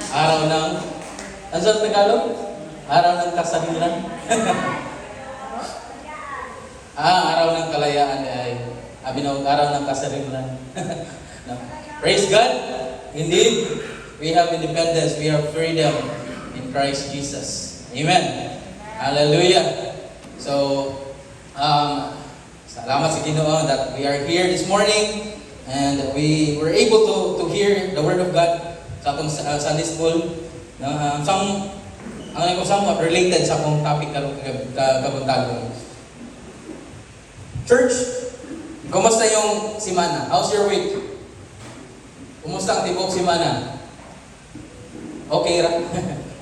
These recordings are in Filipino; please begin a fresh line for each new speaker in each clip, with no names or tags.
Araw ng, ano sa Tagalog? Araw ng kasahilan. Araw ng kalayaan ay araw ng kasahilan. No. Praise God. Indeed, we have independence, we have freedom in Christ Jesus. Amen. Hallelujah. So, salamat sa Ginoo that we are here this morning and we were able to hear the Word of God sa akong Sunday school. Ang ko somewhat related sa akong topic kabuntag. Church, kumusta yung simana? How's your week? Kumusta ang tibok simana? Okay ra.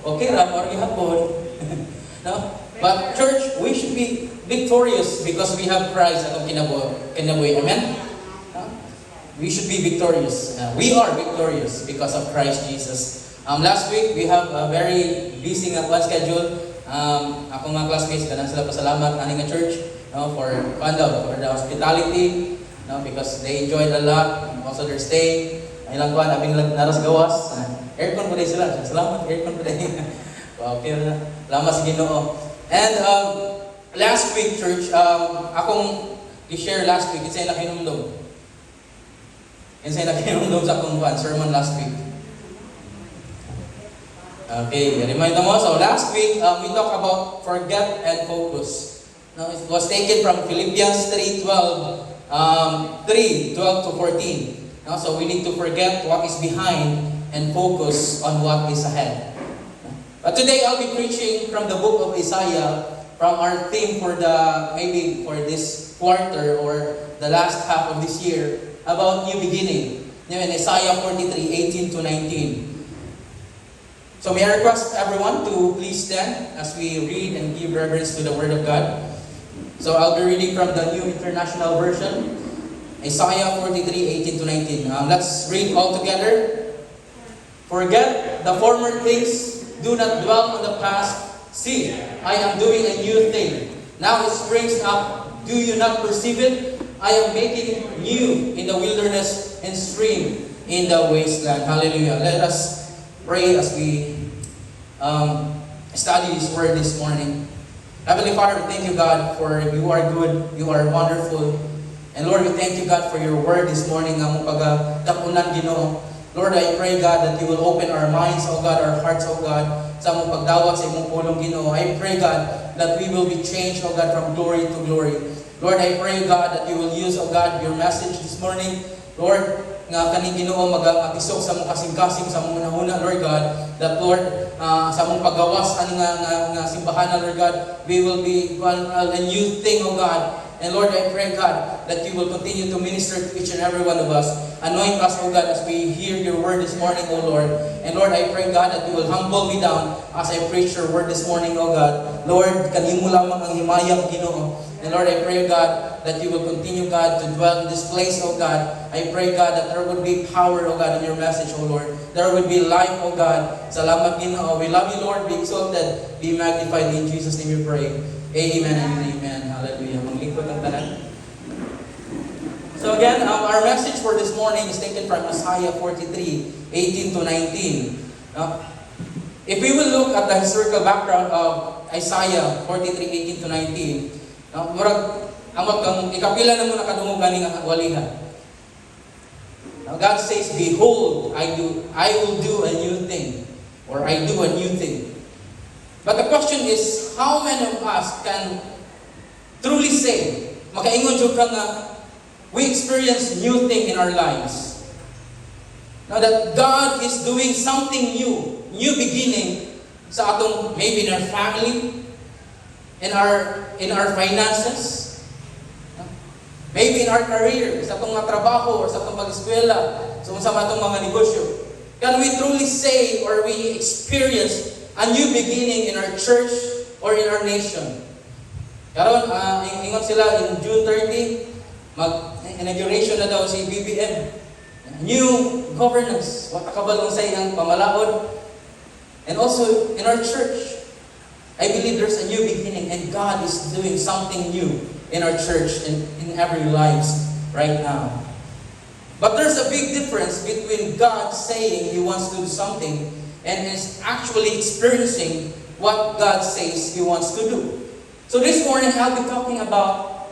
Okay ra, or gihapon. No? But church, we should be victorious because we have Christ atong kinabuhi. Amen? We should be victorious. We are victorious because of Christ Jesus. Last week, we have a very busy schedule. Ako mga classmates, ganang sila pasalamat aning nga church for the hospitality, because they enjoyed a lot. Also their stay. Ilang kuan, abing naras gawas. Aircon po din sila. Salamat, aircon po din. Okay na. Salamat sa Ginoo. And last week, church, akong i-share last week, it's ay nakinumdum. It's ay nakinumdum sa akong sermon last week. Okay, remind mo. So last week, we talked about forget and focus. Now, it was taken from Philippians 3:12 to 14. So we need to forget what is behind and focus on what is ahead. But today I'll be preaching from the book of Isaiah, from our theme for this quarter or the last half of this year, about new beginning. In Isaiah 43:18 to 19. So may I request everyone to please stand as we read and give reverence to the Word of God. So I'll be reading from the New International Version, Isaiah 43:18 to 19. Let's read all together. Forget the former things. Do not dwell on the past. See, I am doing a new thing. Now it springs up. Do you not perceive it? I am making new in the wilderness and stream in the wasteland. Hallelujah. Let us pray as we study His Word this morning. Heavenly Father, we thank you, God, for you are good, you are wonderful. And Lord, we thank you, God, for your Word this morning. Tapunan, Ginoo. Lord, I pray, God, that you will open our minds, oh God, our hearts, oh God, sa mong pagdawat sa imong pulong, Ginoo. I pray, God, that we will be changed, oh God, from glory to glory. Lord, I pray, God, that you will use, oh God, your message this morning. Lord, nga kaning Ginoo mag-atisok sa mong kasing-kasing sa mong unahuna, Lord God, that Lord, sa mong paggawas ani nga simbahan, Lord God, we will be a new thing, oh God. And Lord, I pray, God, that you will continue to minister to each and every one of us. Anoint us, oh God, as we hear your word this morning, oh Lord. And Lord, I pray, God, that you will humble me down as I preach your word this morning, oh God. Lord, kanimo lamang ang himayang, Ginoo. And Lord, I pray, God, that you will continue, God, to dwell in this place, oh God. I pray, God, that there would be power, oh God, in your message, oh Lord. There would be life, oh God. Salamat, Ginoo. We love you, Lord. Be exalted. Be magnified. In Jesus' name we pray. Amen and amen. Hallelujah. Maglingkod ang tanan. So again, our message for this morning is taken from Isaiah 43:18 to 19. If we will look at the historical background of Isaiah 43:18 to 19, ikapila na mo nakadungog ganing ang walihan. God says, behold, I will do a new thing, or I do a new thing. But the question is, how many of us can truly say, makaingon jud ka nga, we experience new thing in our lives. Now that God is doing something new beginning sa atong, maybe in our family, in our finances, maybe in our career, sa atong mga trabaho, or sa atong mag-eskwela, sa atong mga negosyo. Can we truly say, or we experience a new beginning in our church or in our nation? Karon, ingon sila in June 30, mag-inauguration na daw si BBM. New governance. Wata kabalong sa iyang pamalaod. And also in our church, I believe there's a new beginning and God is doing something new in our church and in every lives right now. But there's a big difference between God saying He wants to do something and is actually experiencing what God says He wants to do. So this morning, I'll be talking about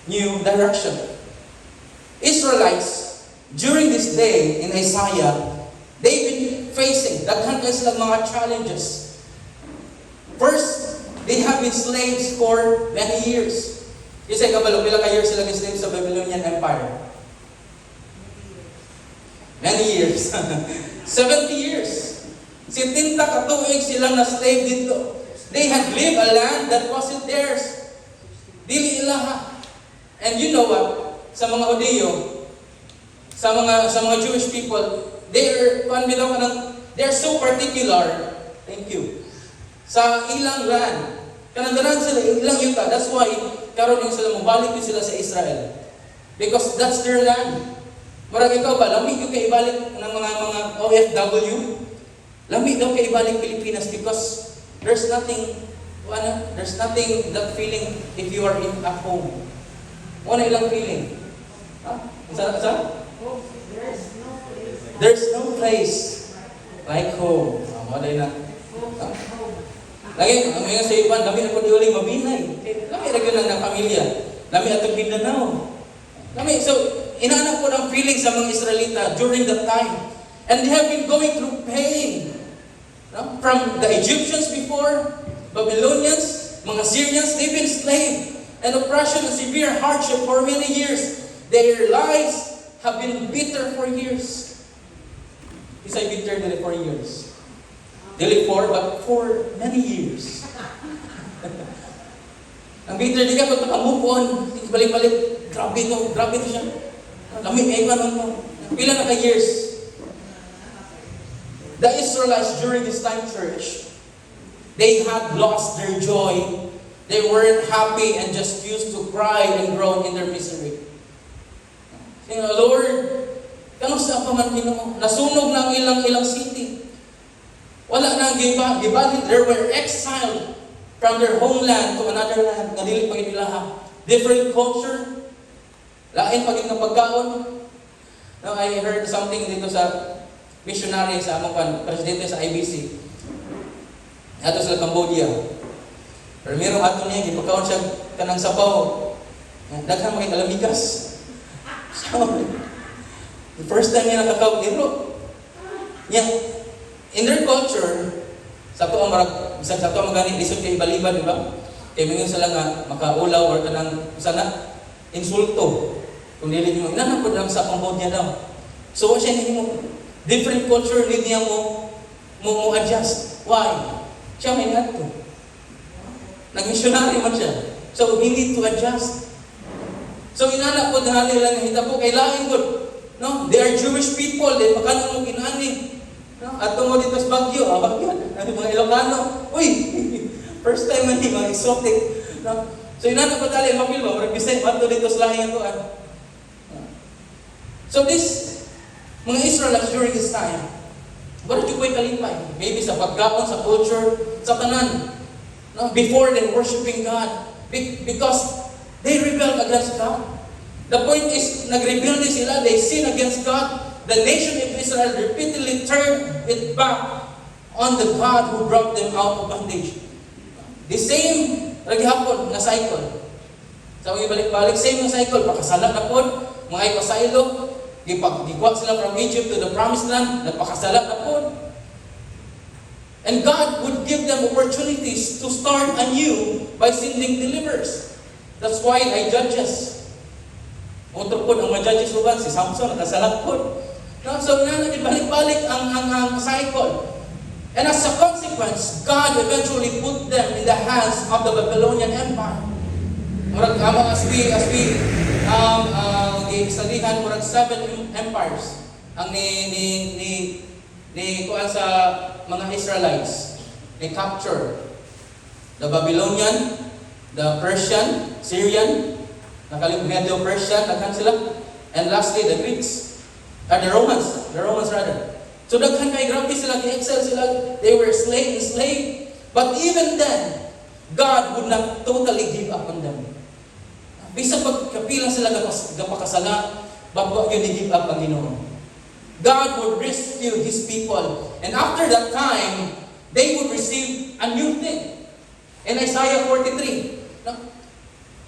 new direction. Israelites, during this day in Isaiah, they've been facing daghan kayo silang mga challenges. First, they have been slaves for many years. Kasi kabalo, pila ka years sila slaves sa Babylonian Empire? Many years. 70 years. 70 katuig silang na slave dito. They had lived a land that wasn't theirs. Dili ilaha. And you know what? Sa mga Hudyo, sa mga Jewish people, they're so particular. Thank you. Sa ilang land. Kanang sila ilang yuta. That's why karon yung sila mabalik yung sila sa Israel. Because that's their land. Marag ikaw ba, lamig yung kaibalik ng mga OFW? Lamig daw kaibalik Pilipinas because there's nothing that feeling if you are in at home. Wala ilang feeling. Sa? There's no place like home. Wala na. Lagi, ang mga sa iban, kami na po diuling mabinay. Kami lagi lang ng pamilya. Kami atong Mindanao. So, inaanak po ng feeling sa mga Israelita during that time. And they have been going through pain. No? From the Egyptians before, Babylonians, mga Syrians, they've been enslaved and oppression and severe hardship for many years. Their lives have been bitter for years. Is I bitter dili for years? Dili for, but for many years. Ang bitter di ka kung move on, balik-balik, grabe to siya. Lamig ay mo. Pila na ka years. The Israelites during this time, church, they had lost their joy. They weren't happy and just used to cry and groan in their misery. Saying, Lord, kamusta pa man Ginoo? Nasunog na ang ilang city. Wala na ang gibali. They were exiled from their homeland to another land. Nadili pa nila. Different culture. Lain paging ng pagkaon. Now, I heard something dito sa missionary sa among presidente sa IBC. Ato sa Cambodia. Pero mayroong ato niya, gipagkaon siya kanang sabaw. Daghang mga kalamigas. So, the first time niya nakakaw, yeah. In their culture, sa to ang bisag sa to ang magani lisod kay ibaliban, di ba? Kay mingon sila nga makaulaw or kanang sana insulto. Kung dili mo inana pud lang sa Cambodia daw. So siya hindi mo different culture need niya mo adjust. Why? Siya may nato. Nag-missionary man siya. So he need to adjust. So inana pud hali lang hitabo kay lain gud. No, they are Jewish people, they pakanon mo kinani. No, ato mo dito sa Baguio, Baguio. Ano mga Ilocano? Uy, first time man mga exotic. No? So inana pud hali mapil ba, murag bisay ato dito sa lahi ato. So this mga Israelites during this time, what did you kalipay? Maybe sa pagkaon, sa culture, sa tanan. No? Before they worshiping God. Because they rebelled against God. The point is, nag-rebel sila, they sin against God. The nation of Israel repeatedly turned it back on the God who brought them out of bondage. The same, naghihapon, na cycle. Sa mga balik-balik, same na cycle. Pakasala na po, mga ipasaylo, gigwat sila from Egypt to the promised land, nagpakasala na po. And God would give them opportunities to start anew by sending deliverers. That's why in Judges, utro po ang mga Judges uban, si Samson, nakasalat po. No? So, balik-balik ang cycle. And as a consequence, God eventually put them in the hands of the Babylonian Empire. As we studihan, murag 7 empires ang ni kuan sa mga Israelites. They capture the Babylonian, the Persian, Syrian, Medo-Persian, daghan sila, and lastly the Greeks, the Romans rather. So daghan kay grabe sila, gi-exile sila, they were enslaved. But even then, God would not totally give up on them. Bisag pagkapila sila gapakasala, bago yun i-give up ang Ginoo. God would rescue His people. And after that time, they would receive a new thing. In Isaiah 43, no?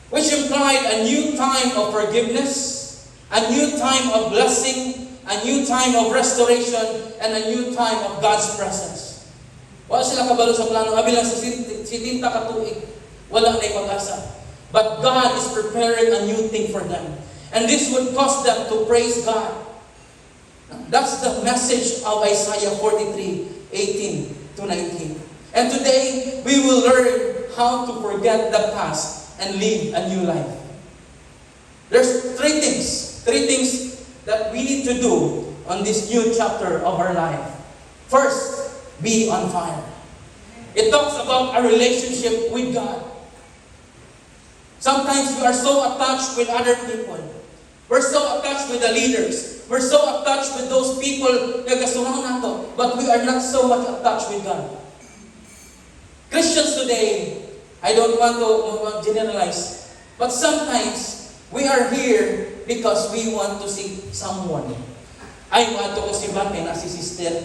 Which implied a new time of forgiveness, a new time of blessing, a new time of restoration, and a new time of God's presence. Wala sila kabalo sa plano. Abi lang sa sitinta katuig. Wala na pag-asa. But God is preparing a new thing for them. And this would cause them to praise God. That's the message of Isaiah 43:18-19. And today, we will learn how to forget the past and live a new life. There's three things that we need to do on this new chapter of our life. First, be on fire. It talks about a relationship with God. Sometimes we are so attached with other people. We're so attached with the leaders. We're so attached with those people na kasurang nato, but we are not so much attached with God. Christians today, I don't want to generalize, but sometimes we are here because we want to see someone. I want to si Bate na si sister.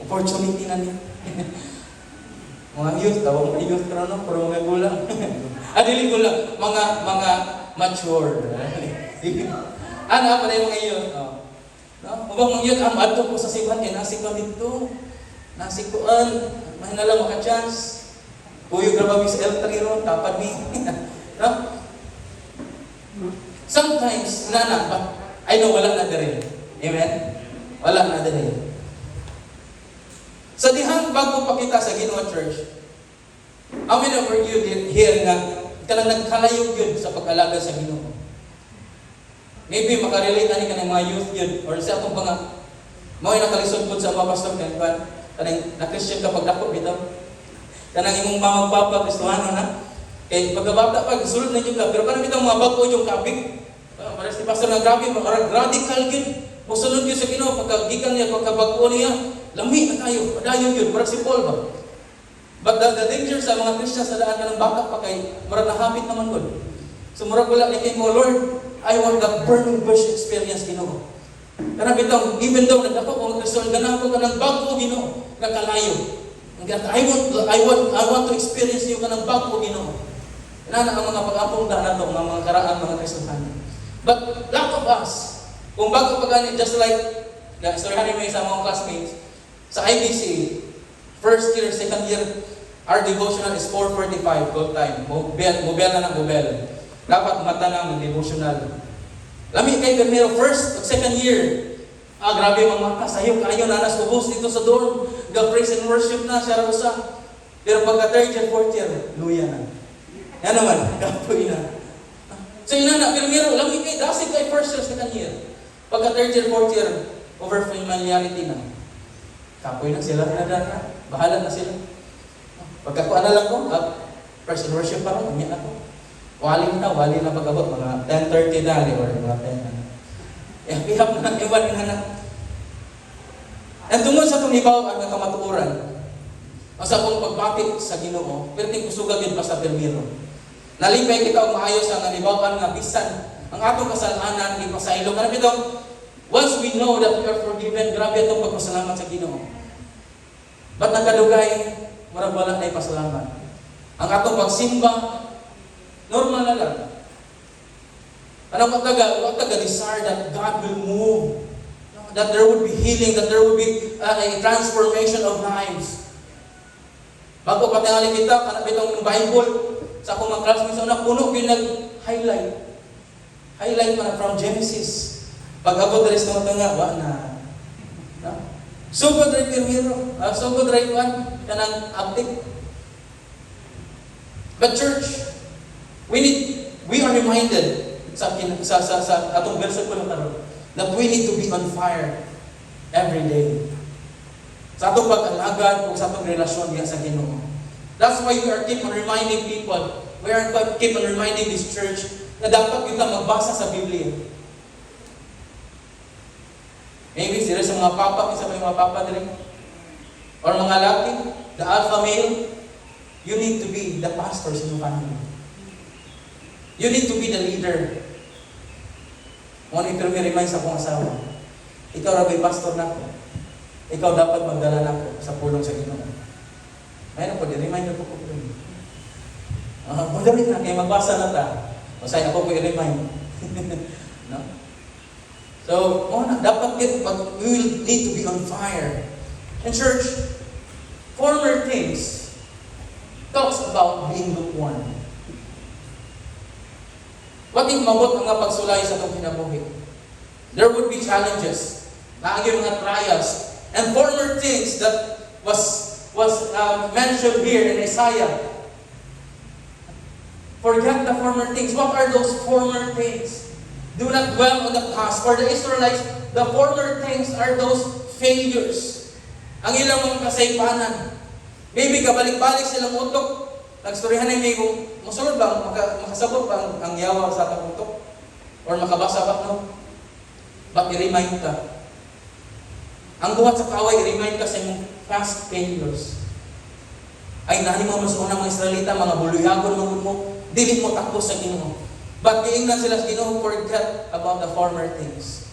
Opportunity na niya. Mga youth, tawag mga youth pero mga gulang. Adili gulang, mga mature. Ano pa na yung mga youth? No? Mga youth, ang adto po sa sibat, nasi ko dito. Nasi ko mahinalang maka-chance. Kuyo grabe sa L3 ron, tapad ni. No? Sometimes, but I know wala na din. Amen? Wala na din. Sa dihang bago pa kita sa Ginoo Church, how many of you here nga kanang nagkalayog yun sa pag-alaga sa Ginoo? Maybe makarelate ani kanang mga youth yun or sa atong mga mao nakalisod pud sa mga pastor kanang na-Christian kapag dako bitaw. Kanang imong mga magpapa Kristiyano na kay pagkabata pag sulod na jud ka pero kanang bitaw mga bago yung kabig. Para si pastor na grabe radical gid. Mosulod gyud sa Ginoo pagkagikan niya pagkabago niya. Lami na tayo, padayon yun, parang si Paul ba? But the danger sa mga Christian sa daan ka ng baka pa kay marang nahabit naman ko. So murag wala ni kay mo, Lord, I want the burning bush experience, Ginoo. Kana bitong, even though nagdako ko Kristiyan, ganang ko kanang bago Ginoo, nakalayo. I want to experience you kanang bago Ginoo. Nana ang mga pag-apong daan nato, mga karaan, mga Kristiyan. But lack of us, kung bago pagani, just like istoryahan mo sa mga classmates, sa IBC, first year, second year, our devotional is 4:45 goal time. Mobile na ng mobile. Dapat mata na ng devotional. Lami kay Permero, first, second year. Grabe mga mata, sayo kayo nanas ubos dito sa dorm. Praise and worship na siya rarusa. Pero pagka third year, fourth year, luya na. Yan naman, kapoy na. So yun na, Permero, lami kay, dasig kay first year, second year. Pagka third year, fourth year, over familiarity na. Kapoy na sila, na. Bahala na sila. Pagkakuan na lang ko, first and worship pa rin, umiyak ako. Wali na pag-abot, mga 10:30 dali or mga 10 na. Ihap na, iwan na. And tungkol sa itong ibaw ang kamatuuran, ang sa akong pagbati sa Ginoo, pero ting kusugag yun pa sa Permiro. Nalipay kita ang maayos ang ibawan nga bisan ang atong kasalanan di pasailo. Karami itong, once we know that we are forgiven, grabe itong pagpasalamat sa Ginoo. Ba't nagkadugay, murag wala na ipasalamat. Ang atong pagsimba, normal na lang. Anong pagtaga desire that God will move, that there would be healing, that there would be a transformation of lives. Bago patingali kita, kanap itong Bible, sa akong mga classmates, na puno yung nag-highlight. Highlight pa na from Genesis. Pag-abot na rin sa mga wa na. So good right Permiro. So good right one. Kanang update. But church, we are reminded sa atong versikulo karon that we need to be on fire every day. Sa atong pag-alagad o sa atong relasyon diha sa Ginoo. That's why we are keep on reminding people, we are keep on reminding this church na dapat kita magbasa sa Biblia. Maybe sila sa mga papa, isa pa yung mga papa din. Or mga laki, the alpha male, you need to be the pastor sa iyong family. You need to be the leader. Mo ni remind sa akong asawa. Ikaw rabay pastor na ko. Ikaw dapat magdala na ko sa pulong sa Ginoo. Ayun po, di-remind ko po. Madali na, kaya magbasa na ta. Masaya ako po i-remind. No? So, dapat we will need to be on fire. And church, former things talks about being lukewarm. What if mabot ang pagsulay sa itong kinabuhi? There would be challenges, naagay mga trials, and former things that was mentioned here in Isaiah. Forget the former things. What are those former things? Do not dwell on the past. For the Israelites, the former things are those failures. Ang ilang mga kasaypanan. Maybe kabalik-balik silang utok. Nagstoryahan na may musulod ba? Makasabot ba ang yawa sa atang utok? Or makabasa ba? No? But i-remind ka. Ang buhat sa kaway, i-remind ka sa iyong past failures. Ay, nani mo mas unang mga Israelita, mga buluyagon mo, dili mo takbo sa Ginoo. But giingnan sila sa Ginoo, forget about the former things.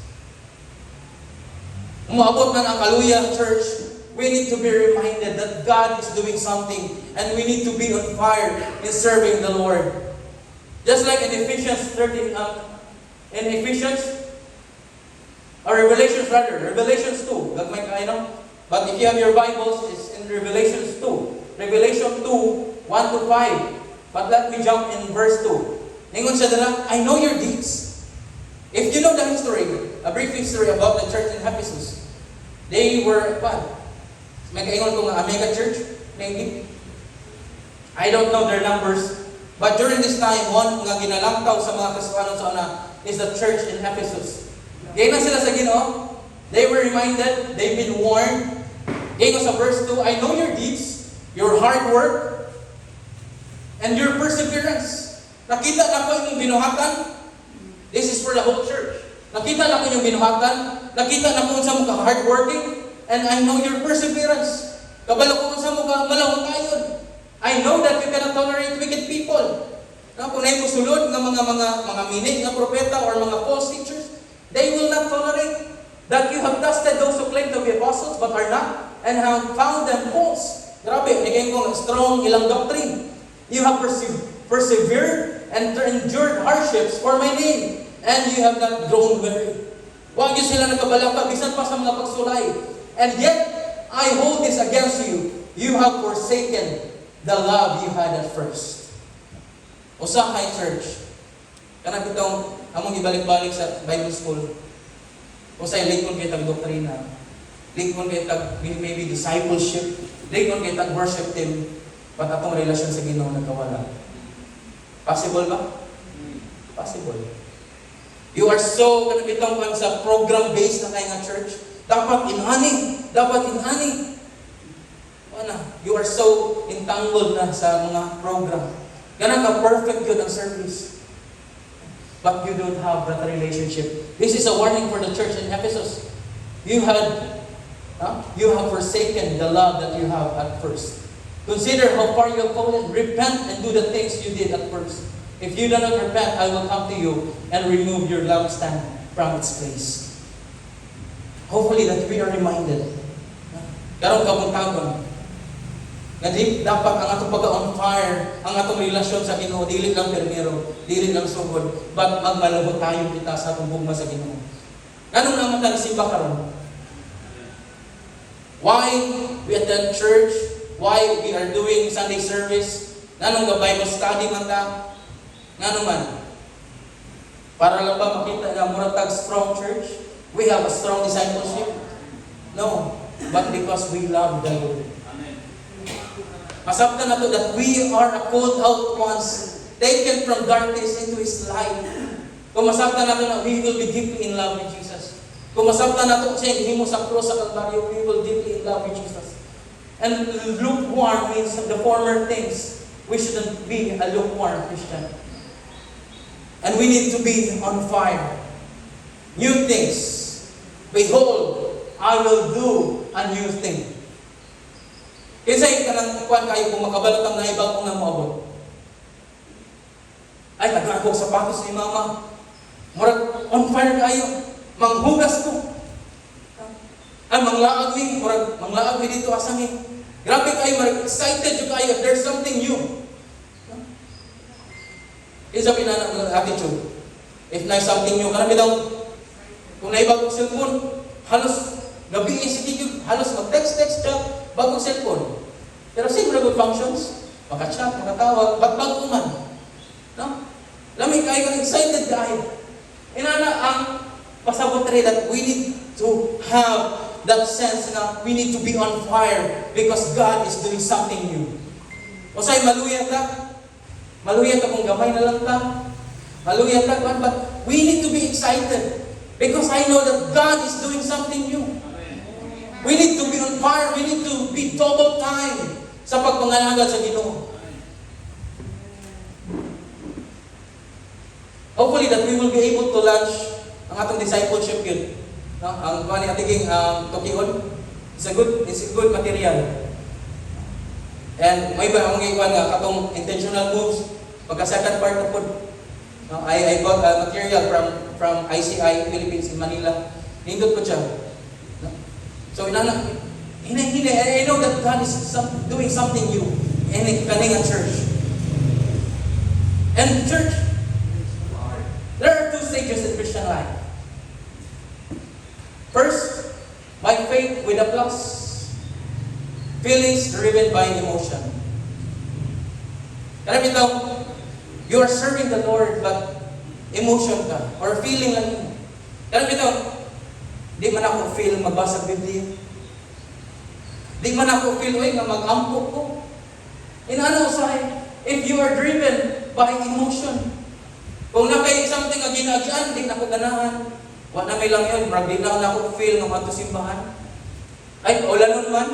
Umabot man ang kaluya, church, we need to be reminded that God is doing something and we need to be on fire in serving the Lord. Just like in Ephesians 13, in Ephesians, or Revelations 2, gagmay kayo, no? But if you have your Bibles, it's in Revelations 2. Revelation 2, 1 to 5. But let me jump in verse 2. Ningon siya dala, I know your deeds. If you know the history, a brief history about the church in Ephesus, they were, may kaingon ko nga, mega church, maybe. I don't know their numbers. But during this time, one nga ginalangkaw sa mga Kristiyanon sa una is the church in Ephesus. Gaya na sila sa Ginoo. They were reminded, they've been warned. Gaya sa verse 2, I know your deeds, your hard work, and your perseverance. Nakita na ko inyong binuhatan. This is for the whole church. Nakita na ko inyong binuhatan. Nakita na ko sa mga hardworking. And I know your perseverance. Kabalo ko sa mga malawang kayon. I know that you cannot tolerate wicked people. Kung na yung sulod ng mga minig na propeta or mga false teachers, they will not tolerate that you have tested those who claim to be apostles but are not and have found them false. Grabe, naging kong strong ilang doctrine. You have persevered and endured hardships for my name, and you have not grown weary. Huwag niyo sila nagkabalaka, bisan pa sa mga pagsulay. And yet, I hold this against you. You have forsaken the love you had at first. Usahay church. Kanang itong among ibalik-balik sa Bible school. Usay likon kay tag doktrina. Likon kay tag maybe discipleship. Likon kay tag worship team. But atong relasyon sa Ginoo nagkawala. Possible ba? Possible. You are so kanang itong sa program-based na kay nga church. Dapat inani. You are so entangled na sa mga program. Ganang ka perfect good ang service. But you don't have that relationship. This is a warning for the church in Ephesus. You have forsaken the love that you have at first. Consider how far you have fallen. Repent and do the things you did at first. If you do not repent, I will come to you and remove your lampstand from its place. Hopefully that we are reminded. Karong kabuntagon. Nga dapat ang atong pagka-on fire, ang atong relasyon sa Ginoo, dili lang permiro, dili lang sugod, but magmalubot tayo kita sa atong bugma sa Ginoo. Anong naman tayo simba karon? Why we attend church? Why we are doing Sunday service? Nanong ga Bible study man ta? Ngano man? Para lang ba makita nga murag tag strong church? We have a strong discipleship? No, but because we love the Lord. Masabtan na to that we are a called out ones, taken from darkness into His light. Kung masabtan na to na we will be deeply in love with Jesus. Kung masabtan na to siya himo sa cross sa Kalbaryo, we will deeply in love with Jesus. And lukewarm means the former things. We shouldn't be a lukewarm Christian. And we need to be on fire. New things. Behold, I will do a new thing. Kasi kanang kuan kayo kung makabalot ang naibang kung nga moabot. Ay, naglago sapatos ni mama. Murag on fire kayo. Manghugas ko. Ay, manglaag mi. Murag manglaag mi dito asa mi. Grabe kayo, murag excited yung kayo. There's something new. Isa pinana ng attitude. If na something new, karami daw, kung naibag ko cellphone, halos gabi sige halos mag-text chat bagong cellphone. Pero same good functions, maka-chat, makatawag, bago man. No? Lami kayo excited kayo. Inana ang pasabot rin that we need to have that sense na we need to be on fire because God is doing something new. O sa'y maluya ka? Maluya ka kung gamay na lang ka? Maluya ka? But we need to be excited because I know that God is doing something new. We need to be on fire. We need to be double time sa pagpangalaga sa Ginoo. Hopefully that we will be able to launch ang atong discipleship yun. Ang kuha ni atiging Tokyon, it's a good material. And may ba ang mga nga katong intentional moves, pagka second part na po. I got material from ICI Philippines in Manila. Nindot ko siya. So I know that God is doing something new in Kaninga Church. And church, there are two stages in Christian life. First, by faith with a plus. Feelings driven by emotion. Karami ito, you are serving the Lord but emotion ka or feeling lang yun. Karami ito, di man ako feel magbasa Biblia. Di man ako feel nga mag-ampo ko. Inaano usahay, if you are driven by emotion, kung nakay something nga ginagian, di na ako ganahan. Wala na may lang yun, marag di na ako feel ng mato simbahan. Ay, wala nun man.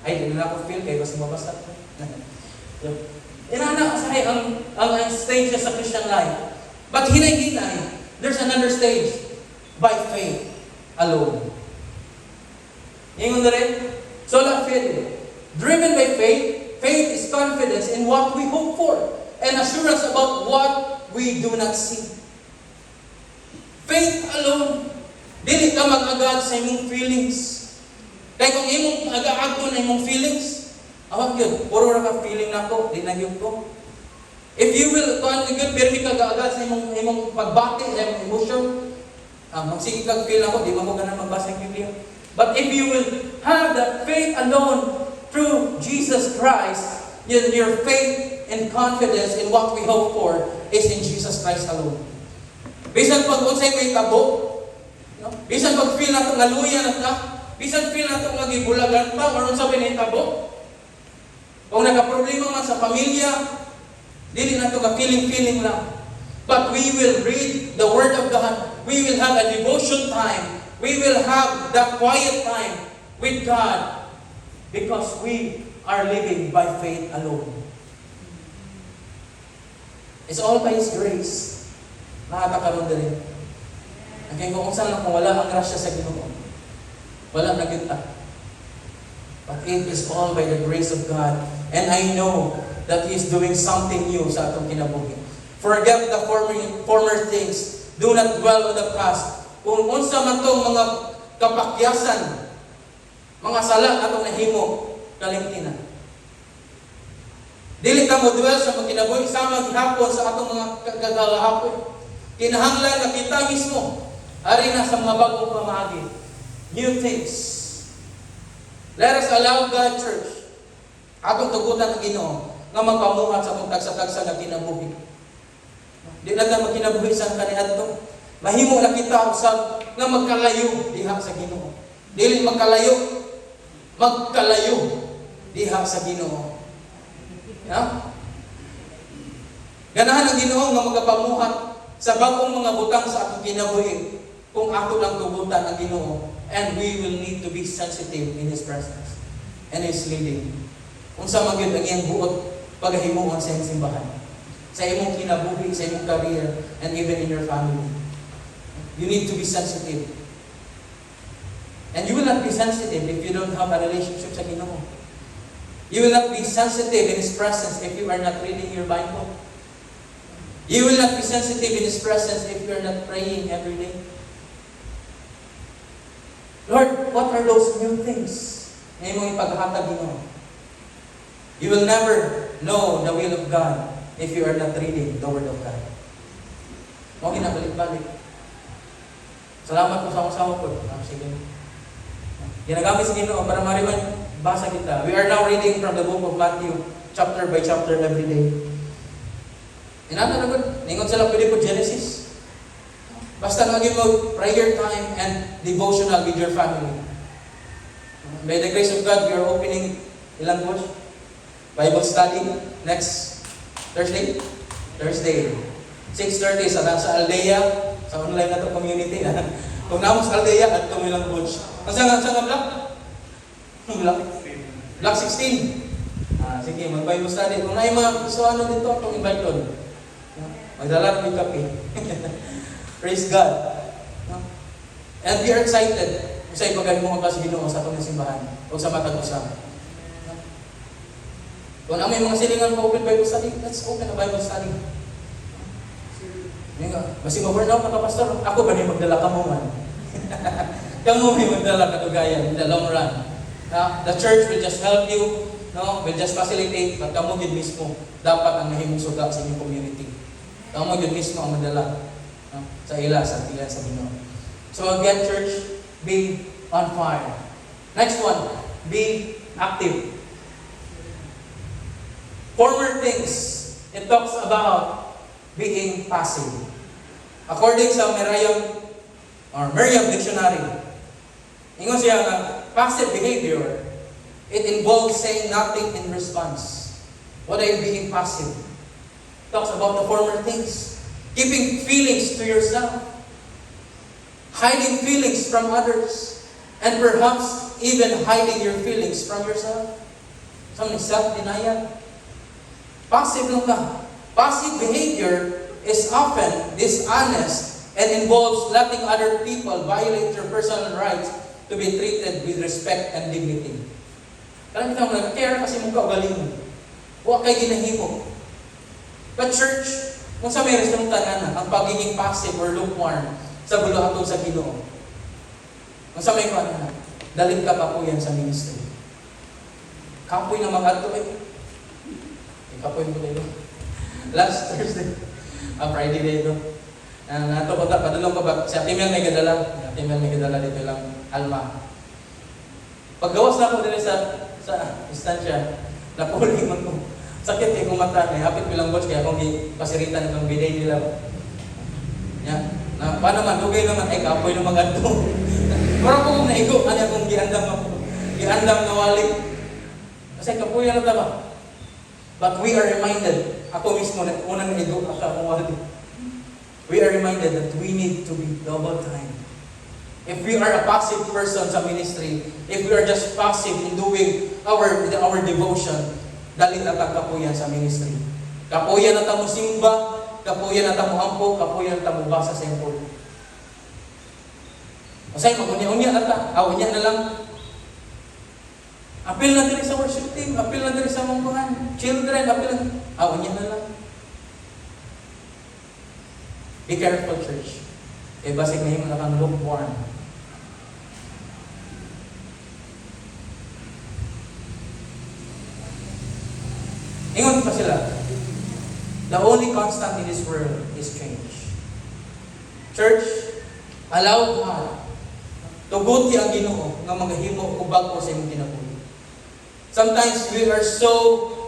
Ay, di na ako feel, kaya kasi mabasa ko. Inaana usahay ang stages sa Christian life. But hinay-hinay, there's another stage. By faith alone. Ingon na rin, sola fide. Driven by faith, faith is confidence in what we hope for and assurance about what we do not see. Faith alone, dili ka mag-agad sa imong feelings. Kaya kung imong aga-agto na imong feelings, awag yun, puro ra ka feeling na ko, di na yun ko. If you will, kung good, pero di ka aga-agad sa imong pagbati, sa imong emotion, magsige kag feel ako, di mo ko ganang magbasa ng Biblia. But if you will have that faith alone through Jesus Christ, your faith and confidence in what we hope for is in Jesus Christ alone. Bisan pag unsay may tabo, no? Bisan pag feel nato nga luya na ta, bisan feel nato nga gibulagan pa or unsa may tabo. Kung nagka-problema man sa pamilya, dili nato ka feeling lang. But we will read the Word of God. We will have a devotion time. We will have that quiet time with God because we are living by faith alone. It's all by His grace. Nakatakaroon din. Kaya kung saan lang kung wala ang grasya sa Ginoo, wala na kita. But it is all by the grace of God. And I know that He is doing something new sa atong kinabuhi. Forget the former things. Do not dwell on the past. Kung unsa man tong mga kapakyasan, mga sala atong nahimo, kalimtinan. Dili ka mo dwell sa mga kinabuhi sama gihapon sa atong mga kagalahapon. Kinahanglan na kita mismo ari na sa mga bagong pamagi. New things. Let us allow God, church, atong tugutan ang Ginoo nga magpamuhat sa atong tagsa-tagsa nga kinabuhi. Di na ta magkinabuhi sa kaniadto. Mahimo na kita usab nga magkalayo diha sa Ginoo. Dili magkalayo diha sa Ginoo. Ya? Ganahan ang Ginoo nga magapamuhat sa bagong mga butang sa atong kinabuhi kung ato lang tugutan ang Ginoo, and we will need to be sensitive in His presence and His leading. Unsa man gyud ang iyang buot paghimuon sa iyong simbahan, sa imong kinabuhi, sa imong career, and even in your family. You need to be sensitive. And you will not be sensitive if you don't have a relationship sa Ginoo. You will not be sensitive in His presence if you are not reading your Bible. You will not be sensitive in His presence if you're not praying every day. Lord, what are those new things na imong ipaghatag Ginoo? You will never know the will of God if you are not reading the Word of God. Mo ginabalik-balik. Salamat po sa usawa ko. Sige. Ginagamit sa Ginoo para mariman basa kita. We are now reading from the book of Matthew, chapter by chapter every day. Inato na good. Ningon sila pwede po Genesis. Basta lagi mo prayer time and devotional with your family. By the grace of God, we are opening ilang watch? Bible study next Thursday? Thursday. 6:30 sa Aldea, sa online na to community. Kung namos Aldea, at kami lang watch. Ang saan nga block? Block 16. Sige, mag-Bible study. Kung na yung mga gusto dito, itong invite doon. Magdala ng kape. Praise God. And we are excited. Kasi ipagay mo ang Ginoo sa itong simbahan o sa matag usap. Kung may mga silingan pa open Bible study, let's open a Bible study. Basi ma-burn out na pastor, ako ba niya magdala ka mo man? Kamu may magdala katugayan in the long run. The church will just help you, will just facilitate, but kamu yun mismo dapat ang nahimong suga sa inyong community. Kamu yun mismo ang madala sa ila, sa Ginoo. So again, church, be on fire. Next one, be active. Former things, it talks about being passive. According sa Merriam Dictionary, ingon siya nga, passive behavior, it involves saying nothing in response. What are you being passive? It talks about the former things. Keeping feelings to yourself. Hiding feelings from others. And perhaps even hiding your feelings from yourself. Some self-denial. Passive lang ka. Passive behavior is often dishonest and involves letting other people violate your personal rights to be treated with respect and dignity. Kaya kita mo nag-care kasi mong kaugaling mo. Huwag kay ginahimo. But church, kung sa may resultanan ang pagiging passive or lukewarm sa buluhatong sa Ginoo. Kung sa may kanan, dalit ka pa po yan sa ministry. Kapoy na mag-adto kapoy mo dito. Last Thursday, Friday dito. Nato ko padulong ko ba? Si Ate Mel may gadala. Ate Mel may gadala dito lang Alma. Paggawas na ako dito sa istansya, napuling man ko. Sakit kay kong mata, kaya hapit ko lang watch, kaya akong pasiritan ng biday nila. Na, paano man, dugay naman, ay kapoy na mag-adto. Parang kung naigo, ano akong giandam ako. Giandam na walik. Kasi kapoy na tama. But we are reminded, ako mismo, unang naigo, akong walik. We are reminded that we need to be double time. If we are a passive person sa ministry, if we are just passive in doing our devotion, dali na kapuyan sa ministry. Kapuyan na tamo simba, kapuyan na tamo ampo, kapuyan na tamo basa sa temple. Masay magunya-unya na ta, awanya na lang. Apil na diri sa worship team, apil na diri sa mungkuhan, children, apil na, awanya na lang. Be careful, church. Eh, basig na yung nakang lukewarm. Ingon pa sila, the only constant in this world is change. Church, allow God tuguti ang Ginoo nga magahimo og bag-o sa imong kinabuhi. Sometimes we are so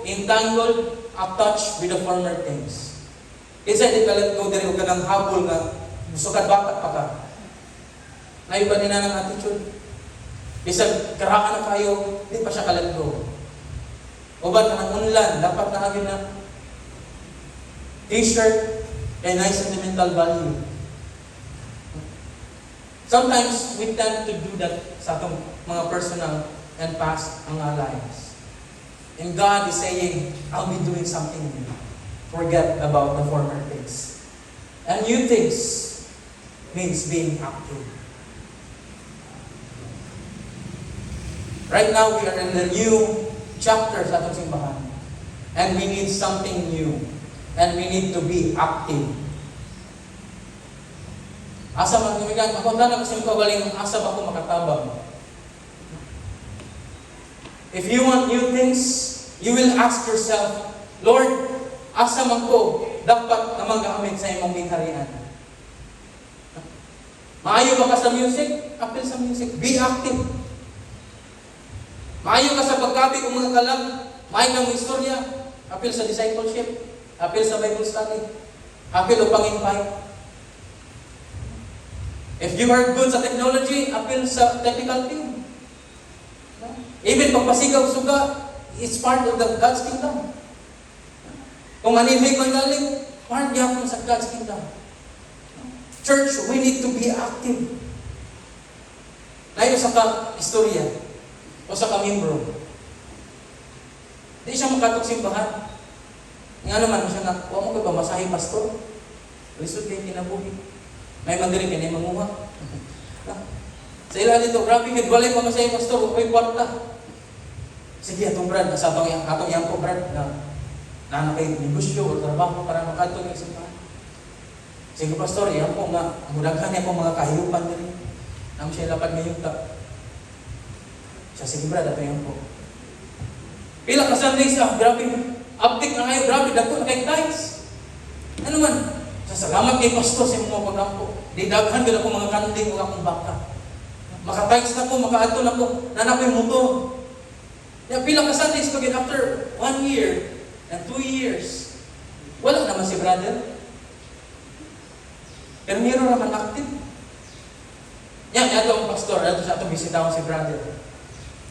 entangled, attached with the former things. Isa di kalat ko diri og kanang habol nga sukad bata pa ka. Ngayon ba nina ng attitude? Bisag karakan na kayo, di pa siya kalat ko. Uban ka ng unlan, dapat na agad na t-shirt kay nice sentimental value. Sometimes we tend to do that sa atong mga personal and past mga lives. And God is saying, I'll be doing something new. Forget about the former things. And new things means being active. Right now, we are in the new chapter sa atong simbahan. And we need something new. And we need to be active. Asa man kamigan, ako na kasi magaling asa ba ko makatabang. If you want new things, you will ask yourself, Lord, asa man ko dapat na magamit sa imong gingharian. Maayo ba ka sa music? Apil sa music. Be active. Maayo ka sa pagkabi kung mga kalag. Maayo ka mong istorya. Apil sa discipleship. Apil sa Bible study. Apil o pang-invite. If you are good sa technology, apil sa technical team. Even pagpasigaw suga, it's part of the God's kingdom. Kung manibig man galing, part yapon sa God's kingdom. Church, we need to be active. Layo sa ka-istorya o sa ka-membro. Di siya makatok simbahan. Nga naman siya na, huwag mo ka ba masahe pastor? Lisod kayo kinabuhi. May magaling ka na yung manguha. Sa ilan dito, grabe ka, walay pa masahe pastor, huwag kayo kwarta. Sige, atong brad, nasabang atong yang ko brad, na kayo negosyo o trabaho para makatong yung simbahan. Sige pastor, yan po nga, mudaghan niya po mga kahiyupan din. Nang siya lapad ngayon ta. Siya, sige brad, ato yan po. Pila ka Sundays, grabe, uptick na kayo, grabe, dagko na kay guys. Ano man? Salamat kay pastor sa mga pag-ampo. Di daghan gud ako mga kanding o akong baka. Makatights na ko, makaato na ko, nanap yung motor. Ya, pila ka Sundays pagin after 1 year and 2 years. Wala naman si brother. Pero meron naman active. Yan, ito ang pastor, ito sa itong bisitahon si brother.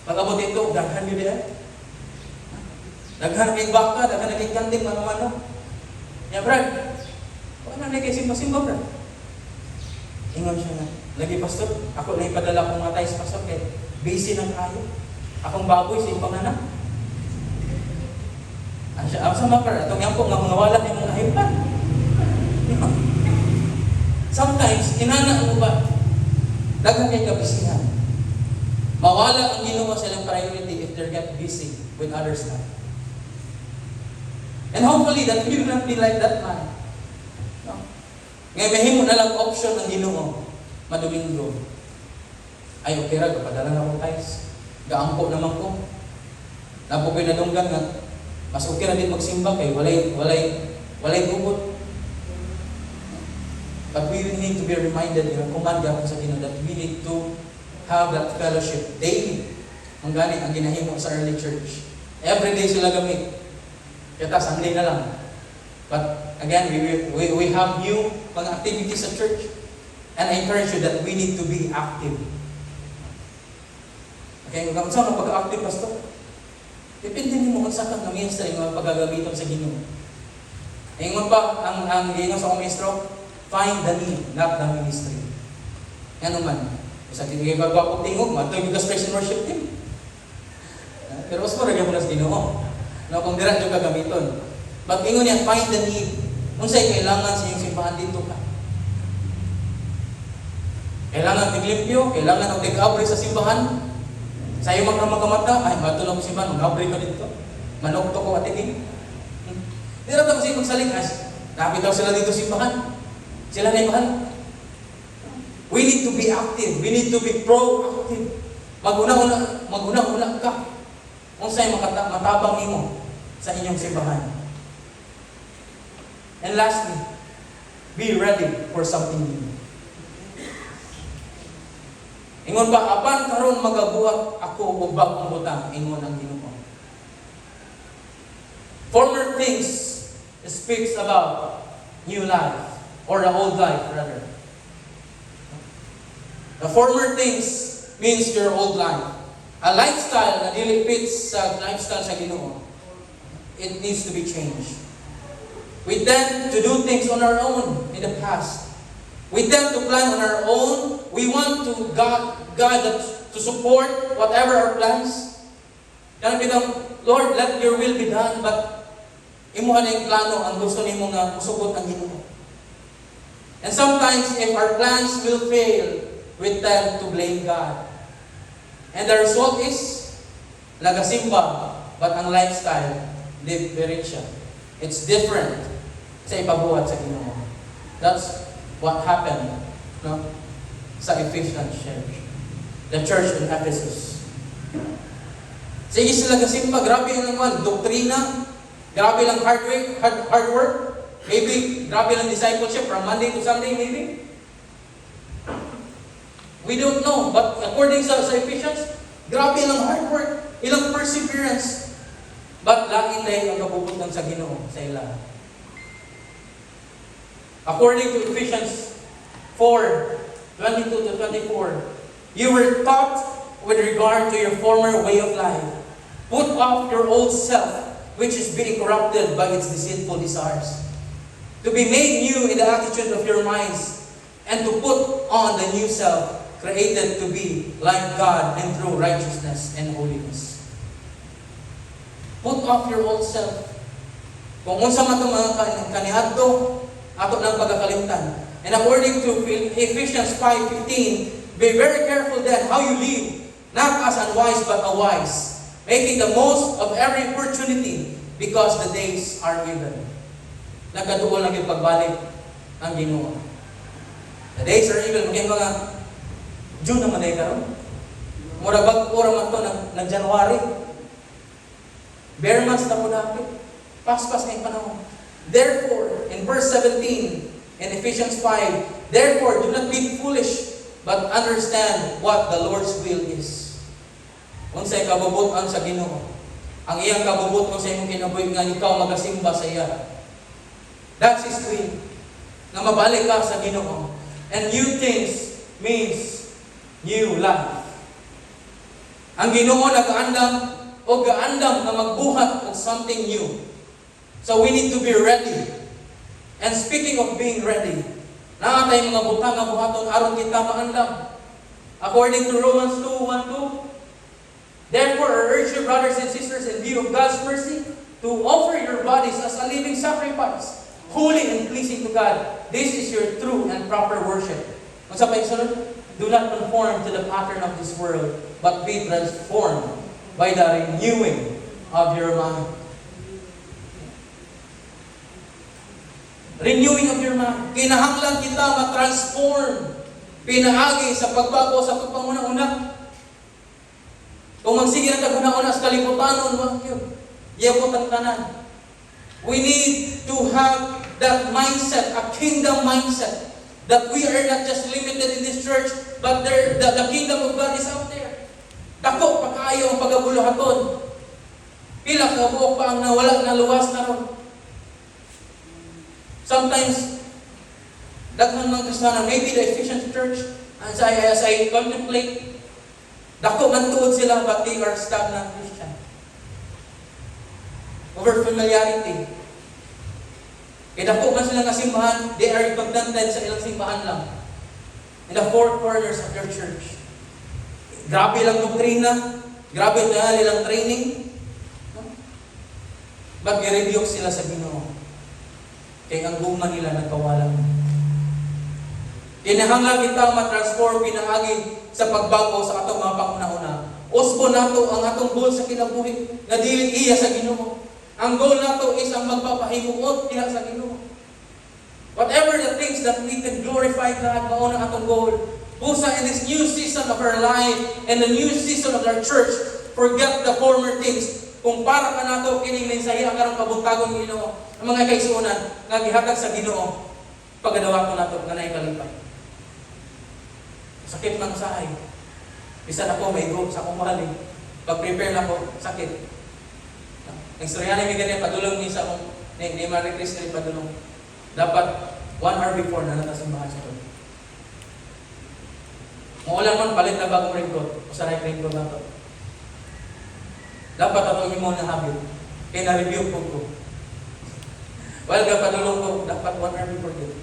Pag-abot ito, daghan yun yan. Daghan kay baka, daghan kay kanding, mano-mano. Ya, brad, wala na kay simba-simba, brad. Ingon siya na, lagi pastor, ako na ipadala kong matay sa pastor, kaya busy ng kayo. Akong baboy sa ibang anak. Ang siya, sa mga brad, itong yan po, nga mga wala yung mga hipan. Sometimes, kinana mo ba, dagang kay kabisihan. Mawala ang Ginoo sa ilang priority if they get busy with other stuff. And hopefully, that we will not be like that man. No? Ngayon, mahimo na lang option ang Ginoo. Madomingo. Ay, okay ra, kapadala na akong ties. Gaampo naman ko. Napo ko'y nadunggan nga. Mas okay ra din magsimba kay walay bubot. But we need to be reminded, command ako sa Ginoo that we need to have that fellowship daily. Ang gani ang ginahimo sa early church. Every day sila gamit. Kaya Sunday na lang. But again, we have new mga activities sa church. And I encourage you that we need to be active. Okay, kung saan ang pag-active, pastor? Depende mo kung saan kang ministry yung pagagamiton sa Ginoo. Ingon pa, ang ginoo sa ministro, find the need, not the ministry. Ano man. Sa tinigay pagwapong tingog, matulog yung expression worship team. Pero mas maragyan mo na sa Ginoo. No, kung dirat yung gagamiton. But ingon niya, find the need. Kung sa'yo kailangan sa iyong simbahan dito ka. Kailangan tiglipyo, kailangan ang tig-abri sa simbahan. Sa iyo magkamata, ay matulog sa simbahan, mag-abri ka dito. Manok to ko atigin. Di na tapos yung magsaling, napit daw sila dito simbahan. Sila na yung mahal. We need to be active. We need to be proactive. Maguna-una ka. Kung sa'yo matabang mo sa inyong simbahan. And lastly, be ready for something new. Ingon ba, apan karon magabuhat ako og bagong butang, ingon ang Ginoo. Former things speaks about new life, or the old life rather. The former things means your old life. A lifestyle na dili fits sa lifestyle sa Ginoo, it needs to be changed. We tend to do things on our own in the past. We tend to plan on our own. We want to God to support whatever our plans. Kaya kitang, Lord, let your will be done, but imuha na yung plano, ang gusto nimo nga musubot ang Ginoo. And sometimes, if our plans will fail, we tend to blame God. And the result is, nagasimba, but ang lifestyle, different siya. It's different. sa ipabuhat sa Ginoo. That's what happened, no? Sa Ephesians church. The church in Ephesus. Sige sila kasimpa, grabe ang naman, doktrina, grabe lang hard work, maybe grabe lang discipleship from Monday to Sunday, maybe. We don't know, but according sa Ephesians, grabe lang hard work, ilang perseverance, but lain na ang kabubutan sa Ginoo sa ila. According to Ephesians 4:22 to 24, you were taught with regard to your former way of life. Put off your old self, which is being corrupted by its deceitful desires, to be made new in the attitude of your minds, and to put on the new self, created to be like God in true righteousness and holiness. Put off your old self. Kung unsa man itong mga kaniadto, ato ng pagkakalimtan. And according to Ephesians 5:15, be very careful then how you live, not as unwise but wise, making the most of every opportunity, because the days are evil. Nagkatuon lang yung pagbalik ang Ginoo. The days are evil. Maging mga June naman ay karon. Mura bag-ura man to ng January. Bare months na po dapit. Paspas na yung panahon. Therefore, in verse 17, in Ephesians 5, therefore, do not be foolish, but understand what the Lord's will is. Unsay kabubuton sa Ginoo. Ang iyang kabubuton sa imong kinabuhi nga ikaw magasimba sa iya. That's His will. Na mabalik ka sa Ginoo. And new things means new life. Ang Ginoo nagaandam o gaandam na magbuhat og something new. So we need to be ready. And speaking of being ready, naatay mga butang nga buhaton aron kita maandam. According to Romans 2:1-2, therefore I urge you, brothers and sisters, in view of God's mercy, to offer your bodies as a living sacrifice, holy and pleasing to God. This is your true and proper worship. Unsa pa isulod? Do not conform to the pattern of this world, but be transformed by the renewing of your mind. Renewing of your mind. Kinahanglan kita ma-transform. Pinaagi sa pagbago sa itong panguna-una. Kung magsige na tag-una-una sa kalibutanon, wag yun. Yabot ang tanan. We need to have that mindset, a kingdom mindset, that we are not just limited in this church, but the kingdom of God is out there. Dako pa kaayo ang pagabuluhaton. Pila ka buok pa ang nawala na luwas na ron. Sometimes, daghan mga Kristiyano, maybe the Ephesian church, as I contemplate, dako man tuod sila, but they are stagnant Christian. Over familiarity. Kaya dako man sila nga simbahan, they are contented sa ilang simbahan lang. In the four corners of their church. Grabe lang doktrina, grabe na nilang training. But i-rebuke sila sa Ginoo. Kaya ang guma nila nagkawalan. Kinahanglan kita matransform pinaagi sa pagbago sa atong mga panguna-una. Usbo nato ang atong goal sa kinabuhi na dili iya sa Ginoo. Ang goal nato is ang magpapahimuot diha sa Ginoo. Whatever the things that we can glorify God, mao na atong goal. Busa in this new season of our life and the new season of our church, forget the former things. Kung para ka nato kining mensahe karong kabuntagon ng Ginoo, ang mga kaigsuonan nga gihatag sa Ginoo, pagadawaton nato nga naay kalipay. Sakit man usahay. Bisan ako may go sa akong mahali. Pag-prepare na ko, sakit. Nagstorya na may ganyan, padulong ni sa akong ni Marie Cristo padulong. Dapat 1 hour before na natasimbahan sa ito. Maulan man, palit na bagong raincoat. Usahay raincoat na ito. Dapat atong imo na habit. Kaya na-review ko. Well, padulong ko, dapat 1 hour before yun.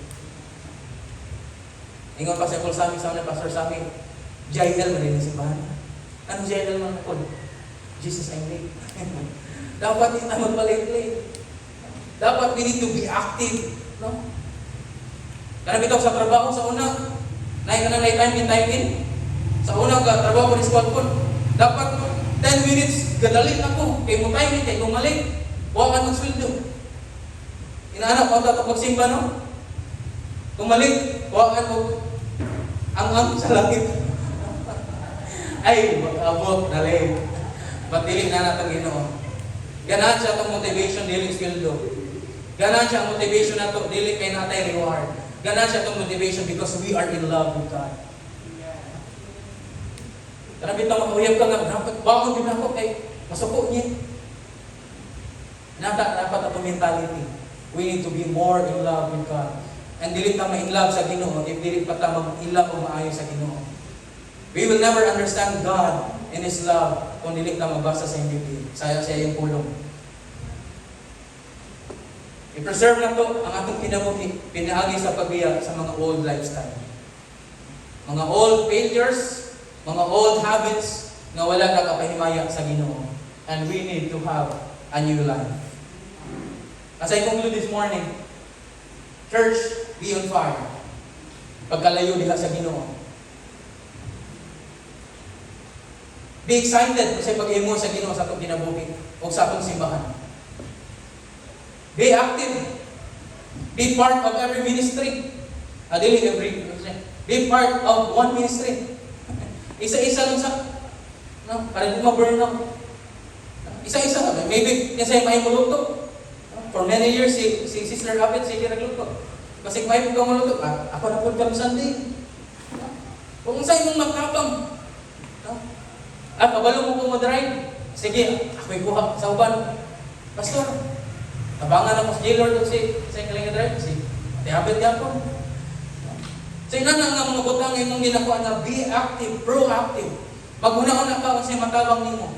Ingon pa sa Sami, Pastor Sami, JL man din simbahan. Anong JL man ako? Jesus I'm late. Dapat hindi na magpa-late. Dapat we need to be active. No? Karena bitaw sa trabaho sa una, naik ka na time in. Sa una ka, trabaho ko ni squad ko. Dapat 10 minutes, gadalit ako. Kaya mo time in, kaya kumalik. Huwag ka magsweldo. Inaanap ko ito magsimba, no? Kumalik, huwag mo ang sa langit. Ay, mag-abot, dali. Matili na natin Ginoo. Ganan siya itong motivation, dili skildo. Ganan siya ang motivation na ito, dili kay natay reward. Ganan siya itong motivation because we are in love with God. Karena bitang makahuyab ka nga, dapat bangon din ako kay masuko niya. Dapat itong mentality. We need to be more in love with God. And dili ta ma-in love sa Ginoo if dili pa ta mag-in love o maayo sa Ginoo. We will never understand God and His love kung dili ta magbasa sa Biblia. Sa iyang pulong. I-preserve na to ang atong kinabuhi, pinaagi sa pagbiya sa mga old lifestyle. Mga old failures, mga old habits na wala na kapahimaya sa Ginoo. And we need to have a new life. As I conclude this morning, church, be on fire. Pagkalayo diha sa Ginoo. Be excited kasi pag-imo sa Ginoo sa atong kinabuhi o sa atong simbahan. Be active. Be part of every ministry. Be part of one ministry. Isa-isa lang sa, no? Para di ma-burn out. Isa-isa lang. Maybe, kasi may muluto. For many years, si Sister Abed, sige nagluto. Kasi may kang muluto. Ako na po kami Sunday. Kung saan mong magkapang. At kabalo mo kung mag-drive. Sige, ako'y kuha sa uban. Pastor, tabangan ako sa jailor doon sa kalinga drive. Si Ate Abed yapon. So ina nga mga butang imong ginagawa na be active, proactive. Maghuna-una ka kasi matabang nimo.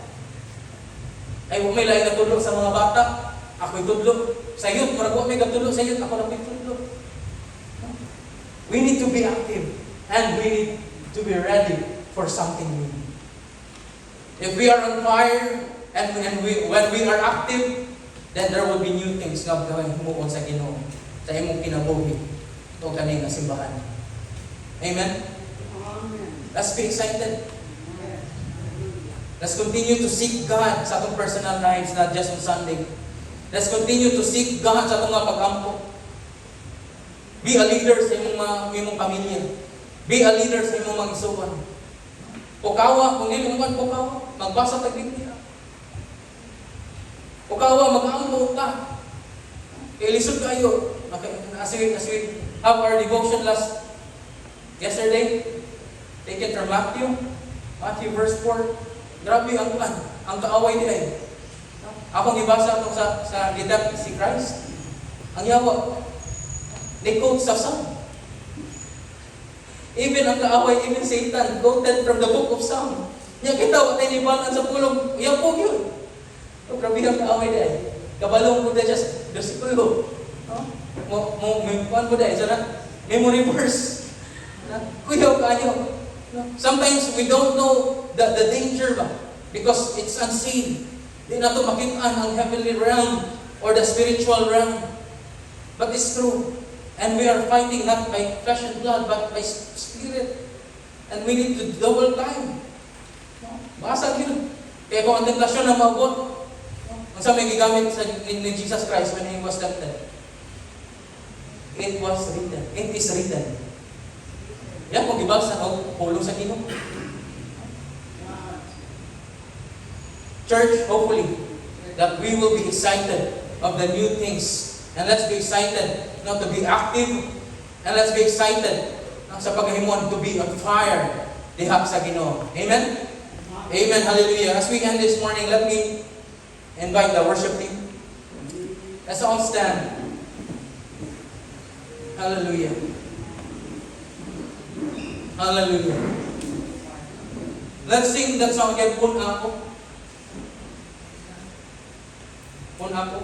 Ay huwag may lain na tulog sa mga bata. Ako'y tudlo. Sa youth, marag huwag may katulog sa youth. Ako na may tudlo. We need to be active. And we need to be ready for something new. If we are on fire, and when we are active, then there will be new things na gawin humuon sa Ginoo, sa imong kinabuhi o kaning simbahan. Amen? Let's be excited. Let's continue to seek God sa atong personal lives, not just on Sunday. Let's continue to seek God sa atong mga pag-ampo. Be a leader sa imong pamilya. Be a leader sa imong mga isuan. Pukawa, kung hindi mo man pukawa, magbasa tag Biblia. Pukawa, mag-ampo ka. Ilisod kayo. As we have our devotion yesterday, taken from Matthew verse 4. Grabe ang kaaway nila. Akong ibasa itong sa lidat si Christ. Ang yawa, they quote sa Psalm. Even ang kaaway, even Satan, quoted from the book of Psalm. Niya kita, watay nibalan sa pulong, yan po yun. O, grabe ang kaaway dahil. Kabalong po dahil siya, versikulo. Kuhan po dahil, memory verse. Kuyaw kayo. Sometimes we don't know the danger ba? Because it's unseen. Di na ito makitaan ang heavenly realm or the spiritual realm. But it's true. And we are fighting not by flesh and blood, but by spirit. And we need to double time. Basag yun. Kaya kung ang tentasyon na maabot, ang sa may gigamit ni Jesus Christ when He was tempted. It was written. It is written. Yan, kung ibasa o pulong sa Ginoo. Church, hopefully, that we will be excited of the new things. And let's be excited not to be active. And let's be excited sa paghahimuan to be on fire diha sa Ginoo. Amen? Amen. Hallelujah. As we end this morning, let me invite the worship team. Let's all stand. Hallelujah. Hallelujah. Let's sing that song again. Pun ako. Pun ako.